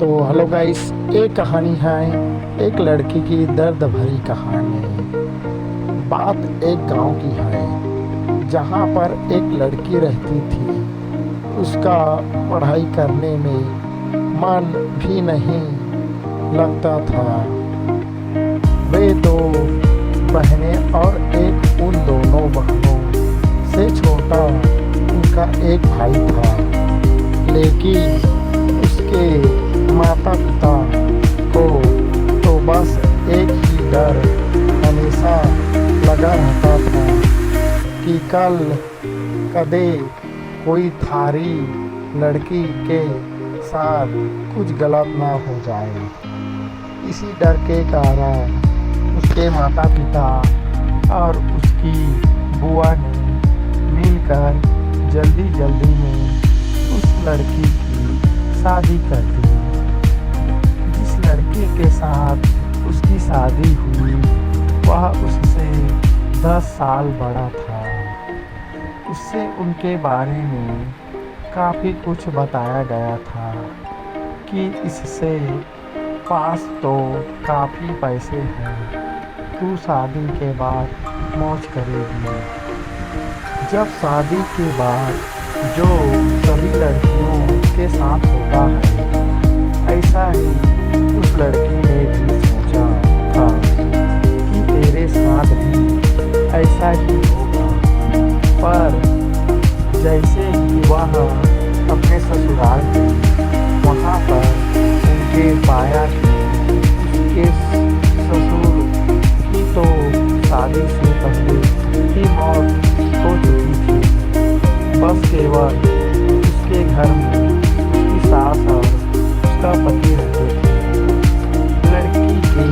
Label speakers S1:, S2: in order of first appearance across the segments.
S1: तो hello guys, एक कहानी है एक लड़की की दर्द भरी कहानी। बात एक गांव की है जहां पर एक लड़की रहती थी। उसका पढ़ाई करने में मन भी नहीं लगता था। वे दो बहनें और एक उन दोनों बहनों से छोटा उनका एक भाई था, लेकिन उसके माता पिता को तो बस एक ही डर हमेशा लगा रहता था कि कल कदे कोई थारी लड़की के साथ कुछ गलत ना हो जाए। इसी डर के कारण उसके माता पिता और उसकी बुआ ने मिलकर जल्दी जल्दी में उस लड़की की शादी कर दी। जिस लड़के के साथ उसकी शादी हुई वह उससे 10 साल बड़ा था। उससे उनके बारे में काफ़ी कुछ बताया गया था कि इससे पास तो काफ़ी पैसे हैं, तू शादी के बाद मौज करेगी। जब शादी के बाद जो सभी लड़कियों के साथ होता है, ऐसा ही उस लड़की ने भी सोचा था कि तेरे साथ भी ऐसा ही होगा। पर जैसे ही वह अपने ससुराल गई, वहाँ पर उनके पाया कि उसके ससुर की तो शादी से पहले ही मौत हो चुकी थी। बस केवल उसके घर में उसकी सास और उसका पति रहते थे। लड़की के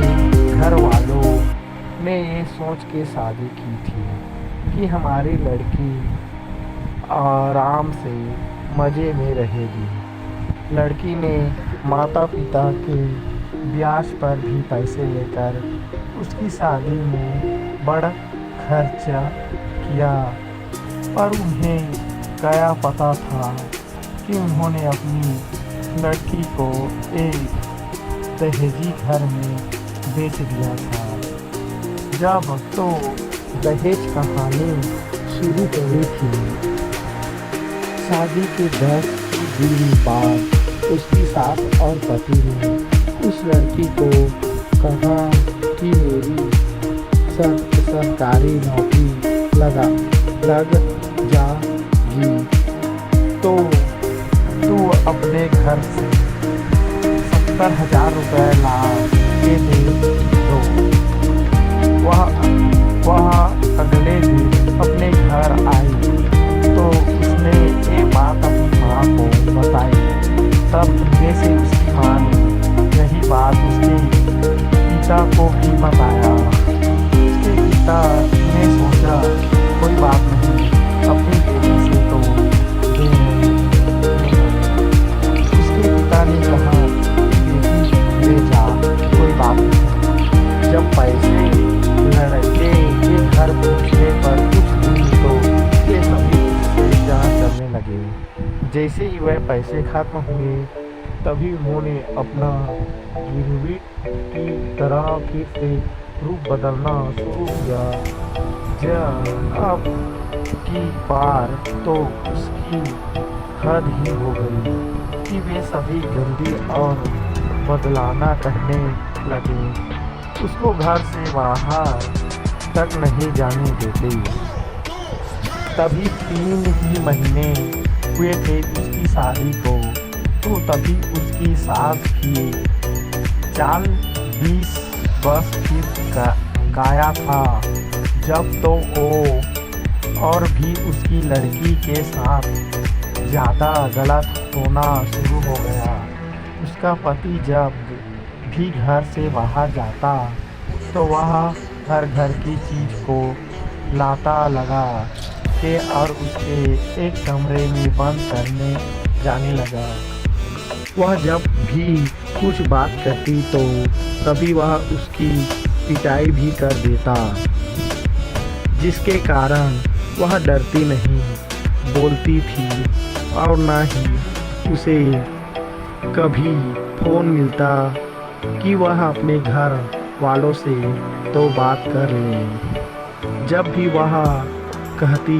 S1: घर वालों ने ये सोच के शादी की थी कि हमारी लड़की आराम से मज़े में रहेगी। लड़की ने माता पिता के ब्याज पर भी पैसे लेकर उसकी शादी में बड़ा खर्चा किया। पर उन्हें क्या पता था कि उन्होंने अपनी लड़की को एक दहेजी घर में बेच दिया था। जब तो दहेज कहानी शुरू हुई थी, शादी के 10 दिन बाद उसकी सास और पति ने उस लड़की को कहा कि मेरी सरकारी नौकरी लग जाएगी तो तू अपने घर से 70,000 रुपये ला के दे दो। वह अगले दिन अपने घर आई तो उसने ये बात अपनी माँ को बताई। तब जैसे उसकी माँ ने यही बात उसके पिता को भी बताया। उसके पिता ने सोचा कोई बात नहीं, अपनी बेटी से तो दे रहे। उसके पिता ने कहा बेटी ले जा, कोई बात नहीं। जब पैसे लड़के के घर पहुँचने पर कुछ दिन तो ये सभी उससे जांच करने लगे। जैसे ही वह पैसे खत्म हुए तभी उन्होंने अपना गिरवी की तरह फिर से रूप बदलना शुरू किया। अब की बार तो उसकी हद ही हो गई कि वे सभी गंदी और बदलाना कहने लगे। उसको घर से बाहर तक नहीं जाने देते। तभी 3 ही महीने हुए थे उसकी शादी को, तो तभी उसकी सास भी 40-20 वर्ष फिर गाया था। जब तो वो और भी उसकी लड़की के साथ ज़्यादा गलत होना शुरू हो गया। उसका पति जब भी घर से बाहर जाता तो वह हर घर की चीज़ को लाता लगा के और उसके एक कमरे में बंद करने जाने लगा। वह जब भी कुछ बात कहती तो तभी वह उसकी पिटाई भी कर देता, जिसके कारण वह डरती नहीं बोलती थी और ना ही उसे कभी फ़ोन मिलता कि वह अपने घर वालों से तो बात कर ले। जब भी वह कहती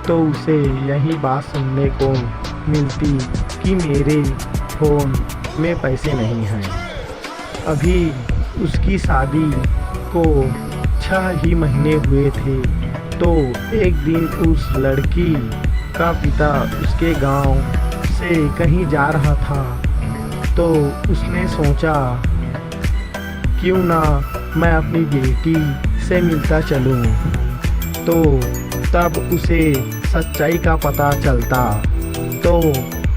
S1: तो उसे यही बात सुनने को मिलती कि मेरे फ़ोन में पैसे नहीं हैं। अभी उसकी शादी को 6 ही महीने हुए थे तो एक दिन उस लड़की का पिता उसके गांव से कहीं जा रहा था तो उसने सोचा क्यों ना मैं अपनी बेटी से मिलता चलूं। तो तब उसे सच्चाई का पता चलता तो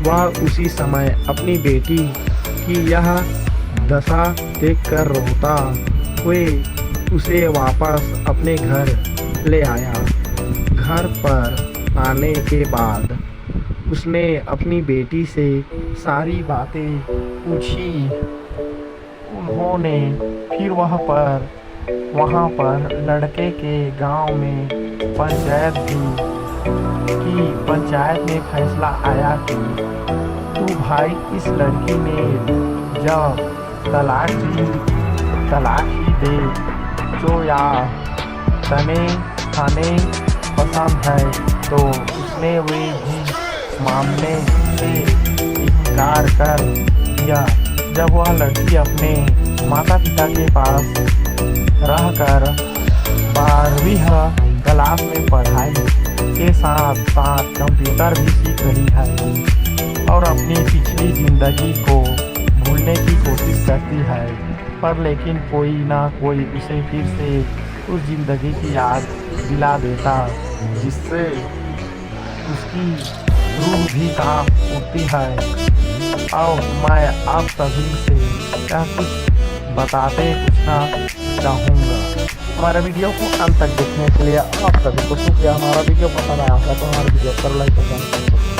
S1: वह उसी समय अपनी बेटी की यह दशा देखकर रोता हुए उसे वापस अपने घर ले आया। घर पर आने के बाद उसने अपनी बेटी से सारी बातें पूछी। उन्होंने फिर वहाँ पर लड़के के गांव में पंचायत की पंचायत में फैसला आया कि तू भाई इस लड़की ने जब तलाक ही दे जो या थाने पसंद है तो उसने वे भी मामले से इनकार कर दिया। जब वह लड़की अपने माता पिता के पास रहकर 12वीं क्लास में पढ़ाई के साथ साथ कंप्यूटर भी सीख रही है और अपनी पिछली ज़िंदगी को भूलने की कोशिश करती है, पर लेकिन कोई ना कोई उसे फिर से उस ज़िंदगी की याद दिला देता जिससे उसकी रूह भी कांप उठती है। और मैं आप सभी से क्या कुछ पूछना चाहूँगा। हमारे वीडियो को अंत तक देखने के लिए आप सभी को शुक्रिया। हमारा वीडियो पसंद आया है तो हमारे वीडियो पर लाइक और